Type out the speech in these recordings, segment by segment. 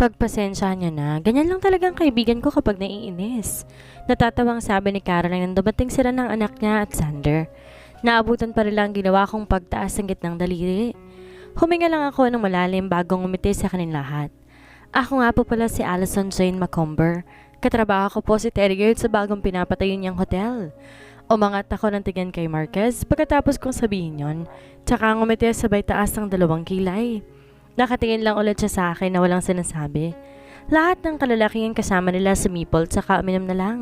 Pagpasensyahan niyo na, ganyan lang talagang kaibigan ko kapag naiinis. Natatawang sabi ni Caroline nang dumating sila ng anak niya at Xander. Naabutan pa rin lang ang ginawa kong pagtaas ng gitnang daliri. Huminga lang ako ng malalim bago ngumiti sa kanilang lahat. Ako nga po pala si Allison Jane Macomber. Katrabaho ko po si Terry sa bagong pinapatayo niyang hotel. Umangat ako ng tingin kay Marquez pagkatapos kong sabihin yon. Tsaka ngumiti sabay taas ng dalawang kilay. Nakatingin lang ulit siya sa akin na walang sinasabi. Lahat ng kalalakihan kasama nila sa meeple tsaka uminom na lang.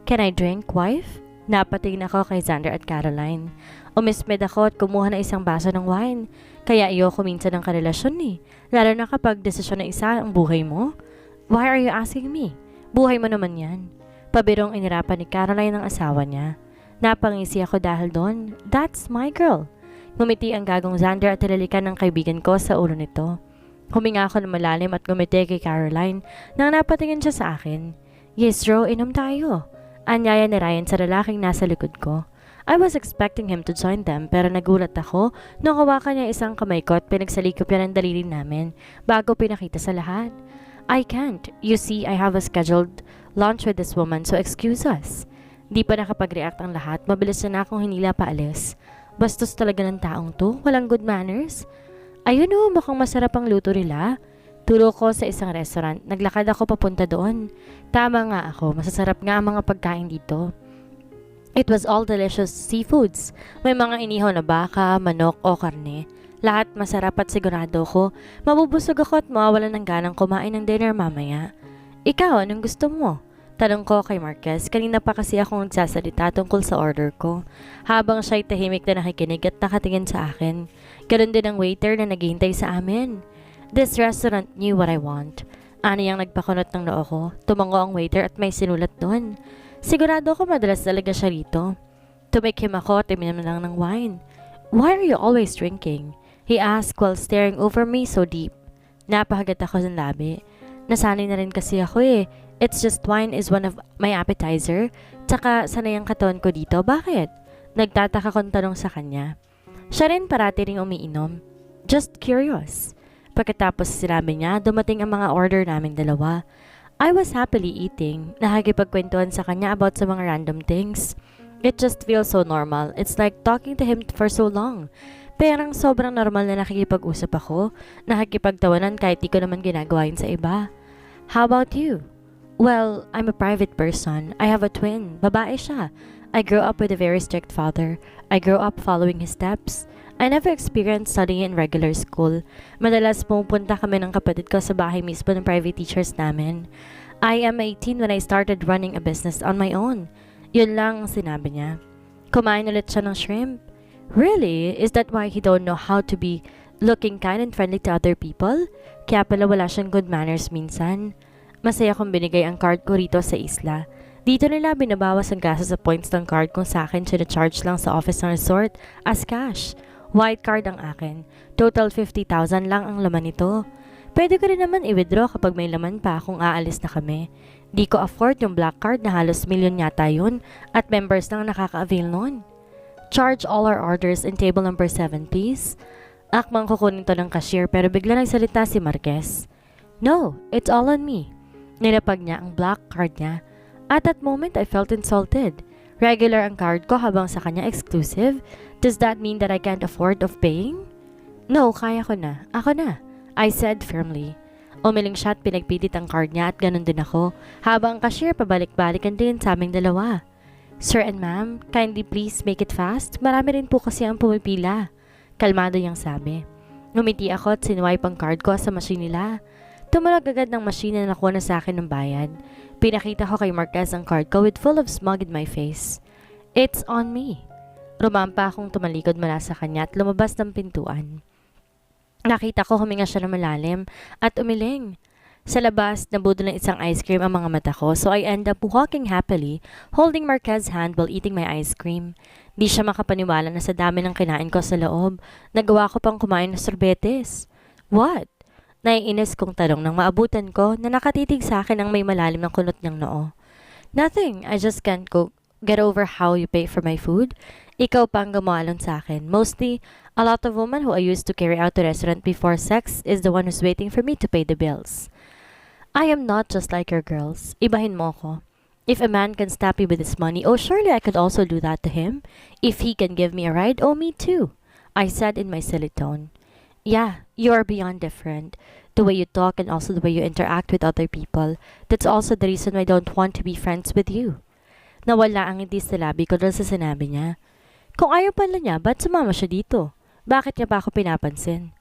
Can I drink, wife? Napatingin ako kay Xander at Caroline. Umismed ako at kumuha ng isang baso ng wine. Kaya ayoko minsan ng karelasyon eh. Lalo na kapag desisyon na isa ang buhay mo. Why are you asking me? Buhay mo naman yan. Pabirong inirapan ni Caroline ang asawa niya. Napangisi ako dahil doon. That's my girl. Ngumiti ang gagong Xander at tilalikan ng kaibigan ko sa ulo nito. Huminga ako ng malalim at ngumiti kay Caroline nang napatingin siya sa akin. Yes, Ro, inom tayo. Anyaya ni Ryan sa lalaking nasa likod ko. I was expecting him to join them pero nagulat ako nung hawakan niya isang kamay ko at pinagsalikop niya ng daliri namin bago pinakita sa lahat. I can't. You see, I have a scheduled lunch with this woman so excuse us. Di pa nakapag-react ang lahat, mabilis na akong hinila paalis. Bastos talaga ng taong to, walang good manners. Ayun o, mukhang masarap ang luto nila. Turo ko sa isang restaurant, naglakad ako papunta doon. Tama nga ako, masasarap nga ang mga pagkain dito. It was all delicious seafoods. May mga inihaw na baka, manok o karne. Lahat masarap at sigurado ko, mabubusog ako at mawawalan ng ganang kumain ng dinner mamaya. Ikaw, anong gusto mo? Tanong ko kay Marquez, kanina pa kasi akong nagsasalita tungkol sa order ko. Habang siya'y tahimik na nakikinig at nakatingin sa akin. Ganon din ang waiter na naghihintay sa amin. This restaurant knew what I want. Ano yung nagpakunot ng noo ko? Tumango ang waiter at may sinulat doon. Sigurado ko madalas talaga siya rito. Tumikim ako at iminom lang ng wine. Why are you always drinking? He asked while staring over me so deep. Napahagat ako ng labi. Nasanay na rin kasi ako eh. It's just wine is one of my appetizer. Tsaka sanay ang katawan ko dito. Bakit? Nagtataka kong tanong sa kanya. Siya rin parati ring umiinom. Just curious. Pagkatapos sinabi niya, dumating ang mga order namin dalawa. I was happily eating. Nakikipagkwentuhan sa kanya about sa mga random things. It just feels so normal. It's like talking to him for so long. Perang sobrang normal na nakikipag-usap ako. Nakikipagtawanan kahit di ko naman ginagawa yun sa iba. How about you? Well, I'm a private person. I have a twin. Babae siya. I grew up with a very strict father. I grew up following his steps. I never experienced studying in regular school. Madalas pumupunta kami ng kapatid ko sa bahay mismo ng private teachers namin. I am 18 when I started running a business on my own. Yun lang ang sinabi niya. Kumain ulit siya ng shrimp. Really? Is that why he don't know how to be looking kind and friendly to other people? Kaya pala wala siyang good manners minsan. Masaya kong binigay ang card ko rito sa isla. Dito nila binabawas ang gastos sa points ng card kung sa akin sinacharge lang sa office ng resort as cash. White card ang akin. Total 50,000 lang ang laman nito. Pwede ko rin naman i-withdraw kapag may laman pa kung aalis na kami. Di ko afford yung black card na halos milyon yata yun at members lang nakaka-avail nun. Charge all our orders in table number 7 please. Akmang kukunin to ng cashier pero bigla nagsalita si Marquez. No, it's all on me. Nilapag niya ang black card niya. At that moment, I felt insulted. Regular ang card ko habang sa kanya exclusive. Does that mean that I can't afford of paying? No, kaya ko na. Ako na. I said firmly. Umiling siya at pinagpilit ang card niya at ganun din ako. Habang ang cashier pabalik-balikan din sa aming dalawa. Sir and ma'am, kindly please make it fast. Marami rin po kasi ang pumipila. Kalmado niyang sabi. Ngumiti ako at sinuwipe ang card ko sa machine nila. Tumulag agad ng machine na nakuha na sa akin ng bayad. Pinakita ko kay Marquez ang card ko with full of smug in my face. It's on me. Rumampa akong tumalikod mula sa kanya at lumabas ng pintuan. Nakita ko huminga siya ng malalim at umiling. Sa labas, nabudol ng isang ice cream ang mga mata ko so I end up walking happily, holding Marquez's hand while eating my ice cream. Di siya makapaniwala na sa dami ng kinain ko sa loob, nagawa ko pang kumain ng sorbetes. What? Naiinis kong tanong nang maabutan ko na nakatitig sa akin ang may malalim ng kunot niyang noo. Nothing, I just can't get over how you pay for my food. Ikaw pa ang gumawa sa akin. Mostly, a lot of women who I used to carry out to restaurant before sex is the one who's waiting for me to pay the bills. I am not just like your girls. Ibahin mo ko. If a man can stop me with his money, oh surely I could also do that to him. If he can give me a ride, oh me too. I said in my silly tone. Yeah, you are beyond different. The way you talk and also the way you interact with other people. That's also the reason why I don't want to be friends with you. Nawala ang hindi sa labi ko dahil sa sinabi niya. Kung ayaw pala niya, ba't sumama siya dito? Bakit niya pa ako pinapansin?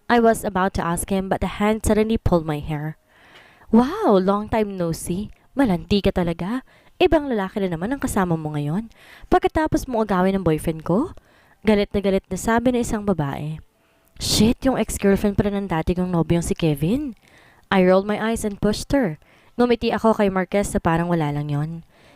I was about to ask him but a hand suddenly pulled my hair. Wow, long time no see. Malandi ka talaga. Ibang lalaki na naman ang kasama mo ngayon. Pagkatapos mo agawin ng boyfriend ko? Galit na sabi ng isang babae. Shit, yung ex-girlfriend pala ng dati kong nobyong si Kevin. I rolled my eyes and pushed her. Ngumiti ako kay Marquez na parang wala lang yon.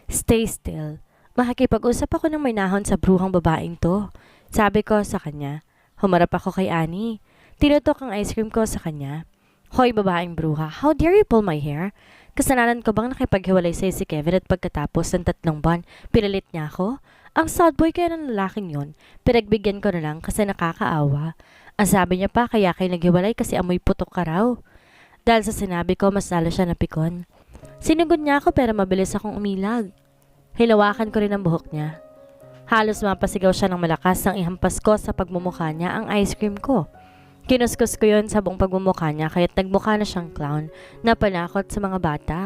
Stay still. Makikipag-usap ako ng may nahon sa bruhang babaeng to. Sabi ko sa kanya. Humarap ako kay Annie. Tinutok ang ice cream ko sa kanya. Hoy babaeng bruha, how dare you pull my hair? Kasalanan ko bang nakipaghiwalay sa'yo si Kevin at pagkatapos ng 3 buwan, pinalit niya ako? Ang sad boy kaya ng lalaking yon, pinagbigyan ko na lang kasi nakakaawa. Ang sabi niya pa kaya kayo naghiwalay kasi amoy putok ka raw. Dahil sa sinabi ko, mas lalo siya napikon. Sinugod niya ako pero mabilis akong umilag. Hilawakan ko rin ang buhok niya. Halos mapasigaw siya ng malakas nang ihampas ko sa pagmumukha niya ang ice cream ko. Kinuskus ko yon sa buong pagmumukha niya kaya't nagmukha na siyang clown na panakot sa mga bata.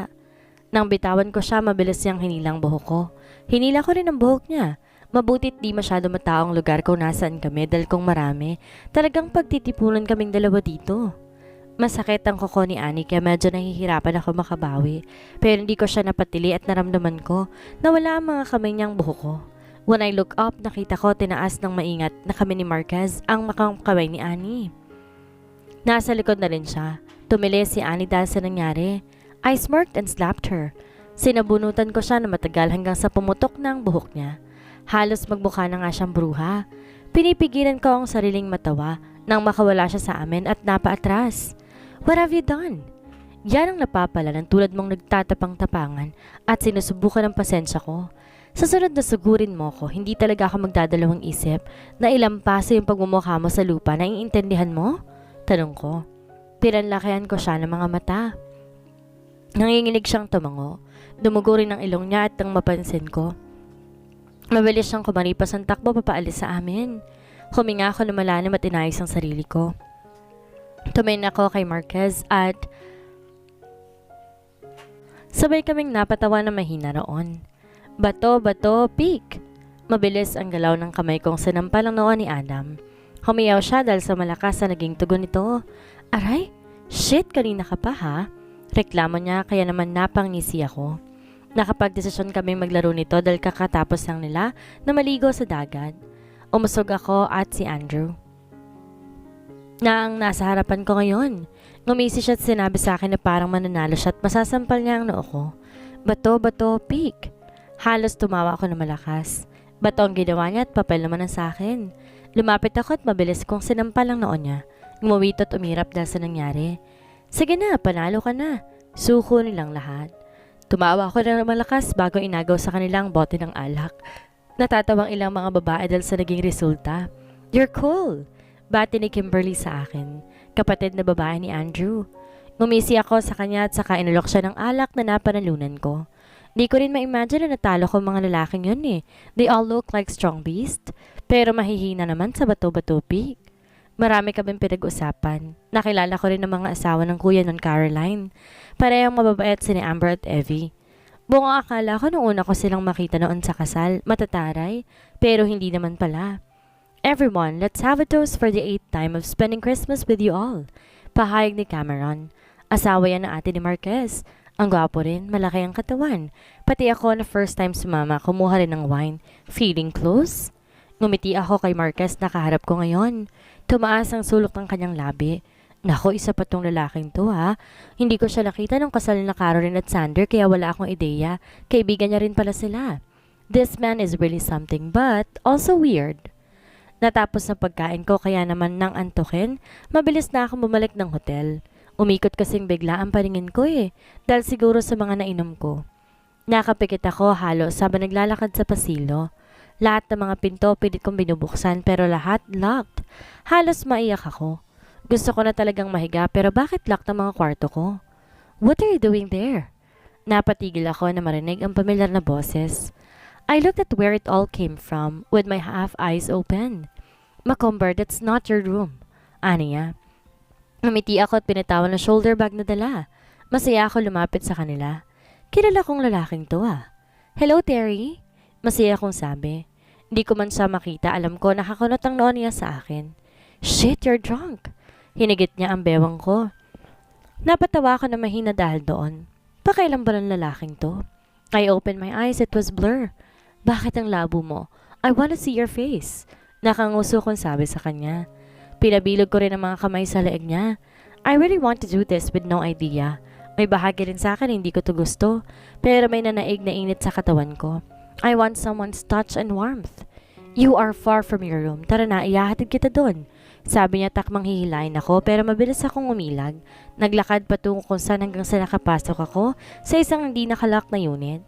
Nang bitawan ko siya, mabilis niyang hinilang buhok ko. Hinila ko rin ang buhok niya. Mabutit di masyado matao ang lugar kung nasaan kami dahil kung marami, talagang pagtitipunan kaming dalawa dito. Masakit ang kuko ni Annie kaya medyo nahihirapan ako makabawi. Pero hindi ko siya napatili at naramdaman ko na wala ang mga kamay niyang buhok ko. When I look up, nakita ko tinaas ng maingat na kami ni Marquez ang kamay ni Annie. Nasa likod na rin siya. Tumili si Annie dahil sa nangyari. I smirked and slapped her. Sinabunutan ko siya na matagal hanggang sa pumutok na ang buhok niya. Halos magmukha na nga siyang bruha. Pinipigilan ko ang sariling matawa nang makawala siya sa amin at napaatras. What have you done? Yan ang napapala ng tulad mong nagtatapang-tapangan at sinusubukan ang pasensya ko. Sa sunod na sugurin mo ko, hindi talaga ako magdadalawang isip na ilampaso yung pagmumukha mo sa lupa na iintindihan mo? Tanong ko. Pinanlakihan ko siya ng mga mata. Nanginginig siyang tumango. Dumugo rin ang ilong niya at nang mapansin ko. Mabilis siyang kumaripas ang takbo papaalis sa amin. Huminga ako na malalim at inayos ang sarili ko. Tumingin ako kay Marquez at sabay kaming napatawa na mahina roon. Bato, bato, peek! Mabilis ang galaw ng kamay kong sinampal ang noo ni Adam. Humiyaw siya dahil sa malakas na naging tugon nito. Aray, shit, kanina ka pa ha? Reklamo niya kaya naman napangisi ako. Nakapagdesisyon kami maglaro nito dahil kakatapos lang nila na maligo sa dagat. Umusog ako at si Andrew. Na ang nasa harapan ko ngayon. Ngumisi siya at sinabi sa akin na parang mananalo siya at masasampal niya ang noo ko. Bato, bato, peek! Halos tumawa ako na malakas. Bato ang ginawa niya at papel naman ang sa akin. Lumapit ako at mabilis kong sinampal ang noo niya. Ngumawit at umirap dahil sa nangyari. Sige na, panalo ka na. Suko nilang lahat. Tumawa ako na malakas bago inagaw sa kanilang bote ng alak. Natatawang ilang mga babae dahil sa naging resulta. You're cool! Bati ni Kimberly sa akin. Kapatid na babae ni Andrew. Ngumisi ako sa kanya at saka inulok siya ng alak na napanalunan ko. Di ko rin ma-imagine na natalo ko mga lalaking yun eh. They all look like strong beast. Pero mahihina naman sa bato-bato peak. Marami kaming pinag-usapan. Nakilala ko rin ang mga asawa ng kuya ng Caroline. Parehong mababait si ni Amber at Evie. Buong akala ko nung una ko silang makita noon sa kasal, matataray. Pero hindi naman pala. Everyone, let's have a toast for the 8th time of spending Christmas with you all. Pahayag ni Cameron. Asawa yan ng ate ni Marquez. Ang gwapo rin, malaki ang katawan. Pati ako na first time sumama, kumuha rin ng wine. Feeling close? Ngumiti ako kay Marquez na kaharap ko ngayon. Tumaas ang sulok ng kanyang labi. Nako, isa pa tong lalaking to ha. Hindi ko siya nakita nung kasal na Caroline at Sander kaya wala akong ideya. Kaibigan niya rin pala sila. This man is really something but also weird. Natapos na pagkain ko kaya naman nang antukin, mabilis na akong bumalik ng hotel. Umikot kasing bigla ang paningin ko eh, dahil siguro sa mga nainom ko. Nakapikit ako halos habang naglalakad sa pasilyo. Lahat ng mga pinto pilit kong binubuksan pero lahat locked. Halos maiyak ako. Gusto ko na talagang mahiga pero bakit locked ang mga kwarto ko? What are you doing there? Napatigil ako na marinig ang pamilyar na boses. I looked at where it all came from with my half eyes open. Macomber, that's not your room. Aniya. Umiti ako at pinitawan ang shoulder bag na dala. Masaya ako lumapit sa kanila. Kilala kong lalaking to ah. Hello, Terry? Masaya akong sabi. Hindi ko man siya makita, alam ko nakakunot ang noon niya sa akin. Shit, you're drunk. Hinigit niya ang bewang ko. Napatawa ako na mahina dahil doon. Pakailan ba ng lalaking to? I opened my eyes, it was blur. Bakit ang labo mo? I want to see your face. Nakanguso kong sabi sa kanya. Pinabilog ko rin ang mga kamay sa leeg niya. I really want to do this with no idea. May bahagi rin sa akin hindi ko to gusto, pero may nanaig na init sa katawan ko. I want someone's touch and warmth. You are far from your room. Tara na, ihahatid kita doon. Sabi niya takmang hihilain ako pero mabilis akong umilag. Naglakad patungo kung saan hanggang sa nakapasok ako sa isang hindi nakalock na unit.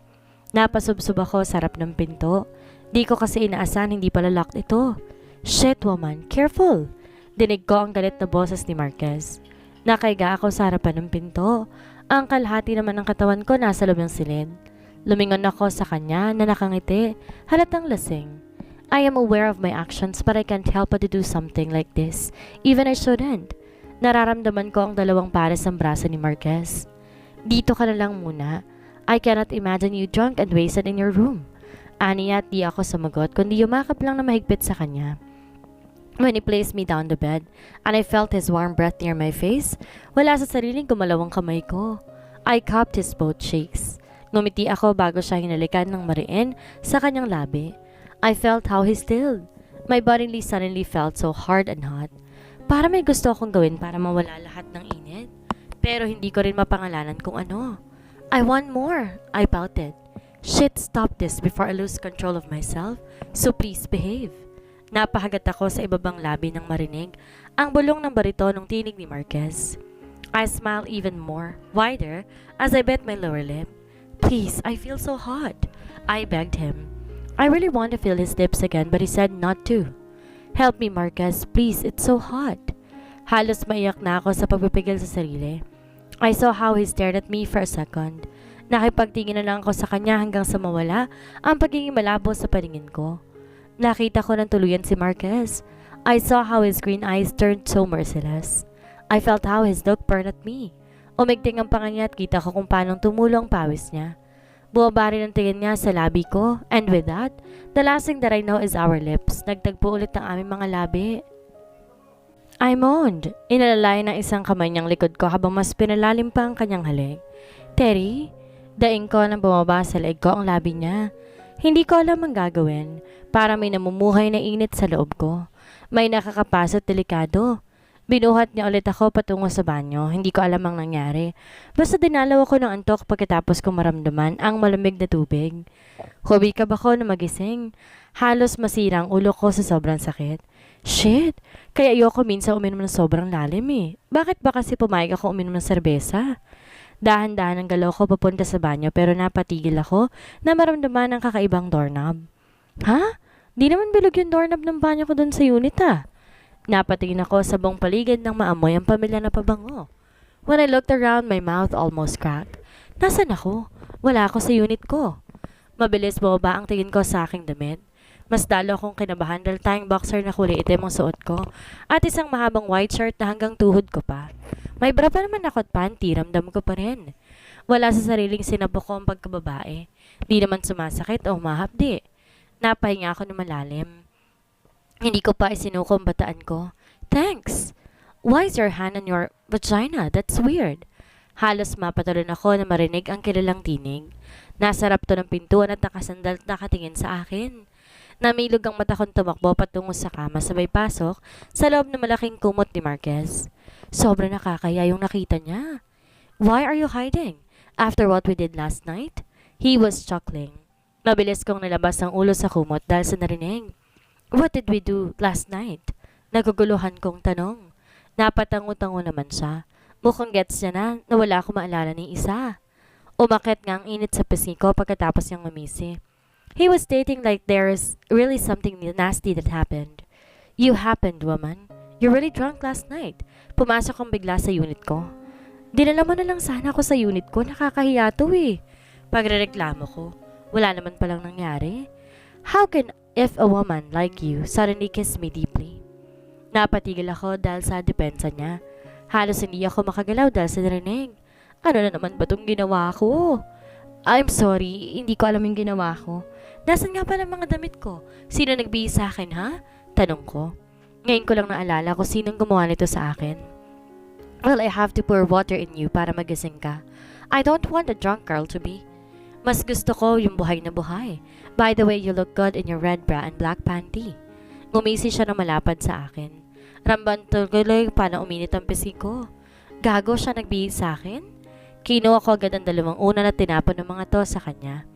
Napasubsob ako sa harap ng pinto. Di ko kasi inaasahan hindi pala locked ito. Shit woman, careful! Dinig ko ang galit na boses ni Marquez. Nakaiga ako sa harapan ng pinto. Ang kalahati naman ng katawan ko nasa loob ng silid. Lumingon ako sa kanya na nakangiti, halatang lasing. I am aware of my actions but I can't help but to do something like this. Even I shouldn't. Nararamdaman ko ang dalawang pares ng braso ni Marquez. Dito ka na lang muna. I cannot imagine you drunk and wasted in your room. Aniya at di ako sumagot kundi yumakap lang na mahigpit sa kanya. When he placed me down the bed and I felt his warm breath near my face, wala sa sariling gumalaw ang kamay ko. I cupped his both cheeks. Ngumiti ako bago siya hinalikan ng mariin sa kanyang labi. I felt how he stilled. My body suddenly felt so hard and hot. Para may gusto akong gawin para mawala lahat ng init. Pero hindi ko rin mapangalanan kung ano. I want more, I pouted. Shit, stop this before I lose control of myself. So please behave. Napahagat ako sa ibabang labi ng marinig ang bulong ng baritonong tinig ni Marquez. I smiled even more, wider, as I bit my lower lip. Please, I feel so hot. I begged him. I really want to feel his lips again but he said not to. Help me Marquez, please, it's so hot. Halos maiyak na ako sa pagpipigil sa sarili. I saw how he stared at me for a second. Nakipagtingin na lang ako sa kanya hanggang sa mawala ang pagiging malabo sa paningin ko. Nakita ko ng tuluyan si Marquez. I saw how his green eyes turned so merciless. I felt how his look burned at me. Umigting ang panga niya at kita ko kung paanong tumulo ang pawis niya. Bumaba rin ang tingin niya sa labi ko, and with that, the last thing that I know is our lips. Nagtagpo ulit ang aming mga labi. I moaned. Inalalay ng isang kamay niyang likod ko habang mas pinalalim pa ang kanyang halik. Terry, daing ko nang bumaba sa leeg ko ang labi niya. Hindi ko alam ang gagawin. Para may namumuhay na init sa loob ko. May nakakapasot delikado. Binuhat niya ulit ako patungo sa banyo. Hindi ko alam ang nangyari. Basta dinalaw ako ng antok pagkatapos kong maramdaman ang malamig na tubig. Hubikab ako na magising. Halos masira ang ulo ko sa sobrang sakit. Shit! Kaya ayoko minsan uminom ng sobrang lalim eh. Bakit ba kasi pumayag ako uminom ng serbesa? Dahan-dahan ang galaw ko papunta sa banyo pero napatigil ako na maramdaman ang kakaibang doorknob. Ha? Di naman bilog yung doorknob ng banyo ko dun sa unit ah. Napatingin ako sa buong paligid ng maamoy ang pamilya na pabango. When I looked around, my mouth almost cracked. Nasaan ako? Wala ako sa unit ko. Mabilis bumaba ang tingin ko sa aking damit. Mas dalo akong kinabahan dahil tayong boxer na kulay itim ang suot ko at isang mahabang white shirt na hanggang tuhod ko pa. May bra pa naman ako at panty, ramdam ko pa rin. Wala sa sariling sinabok ko ang pagkababae. Di naman sumasakit o humahapdi. Napahinga ako ng malalim. Hindi ko pa isinuko ang bataan ko. Thanks! Why is your hand on your vagina? That's weird. Halos mapatalon ako na marinig ang kilalang tinig. Nasa rapto ng pintuan at nakasandal at nakatingin sa akin. Namilog ang mata kong tumakbo patungo sa kama sabay pasok sa loob ng malaking kumot ni Marquez. Sobra nakakaya yung nakita niya. Why are you hiding? After what we did last night? He was chuckling. Mabilis kong nilabas ang ulo sa kumot dahil sa narinig. What did we do last night? Naguguluhan kong tanong. Napatango-tango naman siya. Mukhang gets niya na wala akong maalala ng isa. Umakit nga ang init sa pisngi ko pagkatapos niyang mamisi. He was stating like there is really something nasty that happened. You happened, woman. You really drunk last night. Pumasok kang bigla sa unit ko. Dinala mo na lang sana ako sa unit ko, nakakahiya to eh. Pagrereklamo ko, wala naman palang nangyari. How can if a woman like you suddenly kiss me deeply? Napatigil ako dahil sa depensa niya. Halos hindi ako makagalaw dahil sa narinig. Ano na naman ba itong ginawa ko? I'm sorry, hindi ko alam yung ginawa ko. Nasaan nga pala mga damit ko? Sino nagbihis sa akin ha? Tanong ko. Ngayon ko lang naalala kung sinong gumawa nito sa akin. Well, I have to pour water in you para magising ka. I don't want a drunk girl to be. Mas gusto ko yung buhay na buhay. By the way, you look good in your red bra and black panty. Ngumisi siya ng malapad sa akin. Ramban tuloy paano uminit ang pisngi ko. Gago siya nagbihis sa akin? Kinuha ko agad ang 2 una na tinapon ng mga to sa kanya.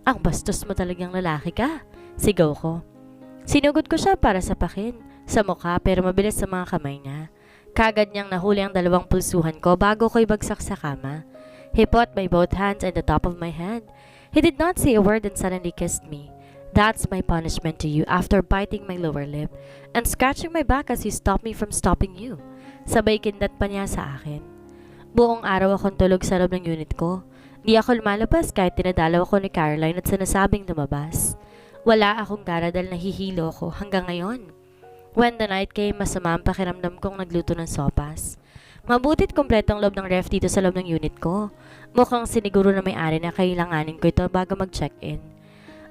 Ang bastos mo talagang lalaki ka. Sigaw ko. Sinugod ko siya para sapakin sa mukha pero mabilis sa mga kamay niya. Kagad niyang nahuli ang 2 pulsuhan ko bago ko ibagsak sa kama. He put my both hands on the top of my head. He did not say a word and suddenly kissed me. That's my punishment to you after biting my lower lip and scratching my back as you stopped me from stopping you. Sabay kindat pa niya sa akin. Buong araw akong tulog sa loob ng unit ko. Di ako lumalabas kahit tinadalaw ako ni Caroline at sinasabing lumabas. Wala akong gana dahil nahihilo ko hanggang ngayon. When the night came, masama ang pakiramdam kong nagluto ng sopas. Mabutit kompletong loob ng ref dito sa loob ng unit ko. Mukhang siniguro na may-ari na kailanganin ko ito bago mag-check-in.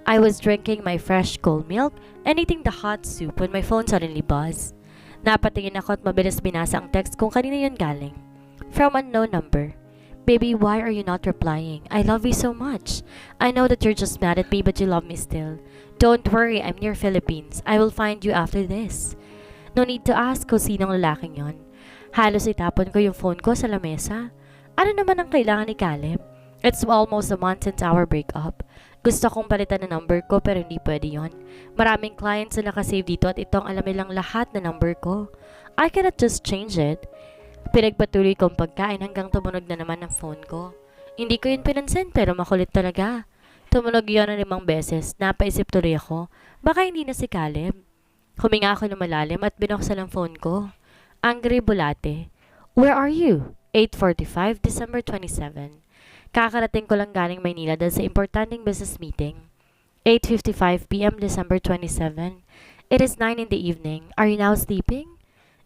I was drinking my fresh cold milk and eating the hot soup when my phone suddenly buzzed. Napatingin ako at mabilis binasa ang text kung kanina yun galing. From unknown number. Baby, why are you not replying? I love you so much. I know that you're just mad at me but you love me still. Don't worry, I'm near Philippines. I will find you after this. No need to ask kung sinong lalaking yon. Halos itapon ko yung phone ko sa lamesa. Ano naman ang kailangan ni Caleb? It's almost a month since our breakup. Gusto kong palitan ng number ko pero hindi pwede yon. Maraming clients na nakasave dito at itong alam nilang lahat na number ko. I cannot just change it. Pinagpatuloy kong pagkain hanggang tumunog na naman ang phone ko. Hindi ko yun pinansin pero makulit talaga. Tumunog yun ng 5 beses. Napaisip tuloy ako. Baka hindi na si Caleb. Huminga ako ng malalim at binuksan ang phone ko. Angry Bulate. Where are you? 8:45 December 27. Kakarating ko lang galing Maynila dahil sa importanteng business meeting. 8:55 p.m. December 27. It is 9 in the evening. Are you now sleeping?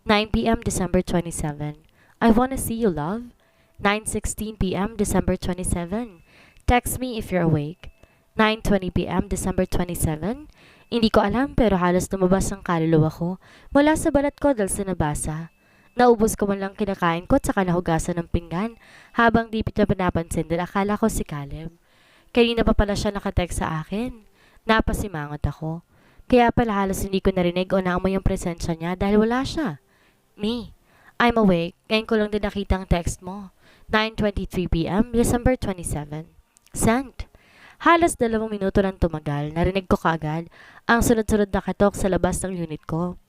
9 p.m. December 27. I wanna see you, love. 9:16 p.m. December 27. Text me if you're awake. 9:20 p.m. December 27. Hindi ko alam pero halos lumabas ang kaluluwa ko mula sa balat ko dahil sa nabasa. Naubos ko man lang kinakain ko at saka nahugasan ng pinggan habang di niya pinapansin dahil akala ko si Caleb. Kanina pa pala siya nakatext sa akin. Napasimangot ako. Kaya pala halos hindi ko narinig o naamoy yung presensya niya dahil wala siya. Me. I'm awake. Ngayon ko lang din nakita ang text mo. 9:23 p.m. December 27. Sent. Halos 2 minuto lang tumagal. Narinig ko kaagad ang sunod-sunod na katok sa labas ng unit ko.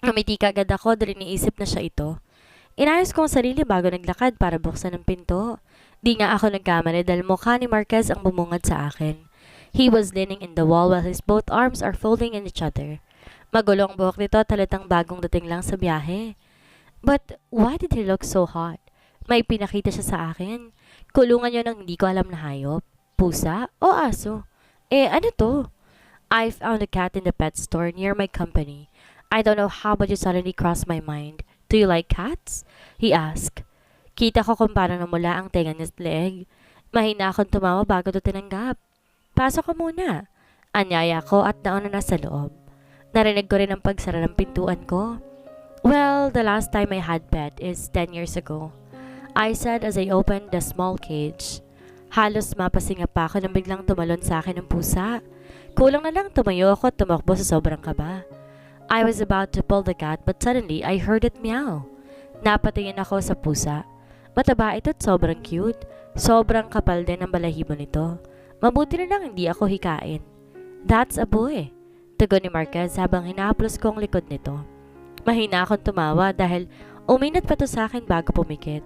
Ngumiti kaagad ako dahil iniisip na siya ito. Inayos ko ang sarili bago naglakad para buksan ang pinto. Di nga ako nagkamali dahil mukha ni Marquez ang bumungad sa akin. He was leaning in the wall while his both arms are folding in each other. Magulo ang buhok nito talatang bagong dating lang sa biyahe. But why did he look so hot? May pinakita siya sa akin. Kulungan yun ng hindi ko alam na hayop. Pusa o aso? Ano to? I found a cat in the pet store near my company. I don't know how but it suddenly crossed my mind. Do you like cats? He asked. Kita ko kung paano namula ang tenga niya sa leeg. Mahina akong tumawa bago ito tinanggap. Pasok ka muna. Anyaya ko at nauna na sa loob. Narinig ko rin ang pagsara ng pintuan ko. Well, the last time I had pet is 10 years ago. I said as I opened the small cage. Halos mapasinga pa ako nang biglang tumalon sa akin ng pusa. Kulang na lang tumayo ako at tumakbo sa sobrang kaba. I was about to pull the cat but suddenly I heard it meow. Napatingin ako sa pusa. Mataba ito at sobrang cute. Sobrang kapal din ang balahibo nito. Mabuti na lang hindi ako hikain. That's a boy. Tugon ni Marquez habang hinahaplos ko ang likod nito. Mahina akong tumawa dahil uminat pa to sa akin bago pumikit.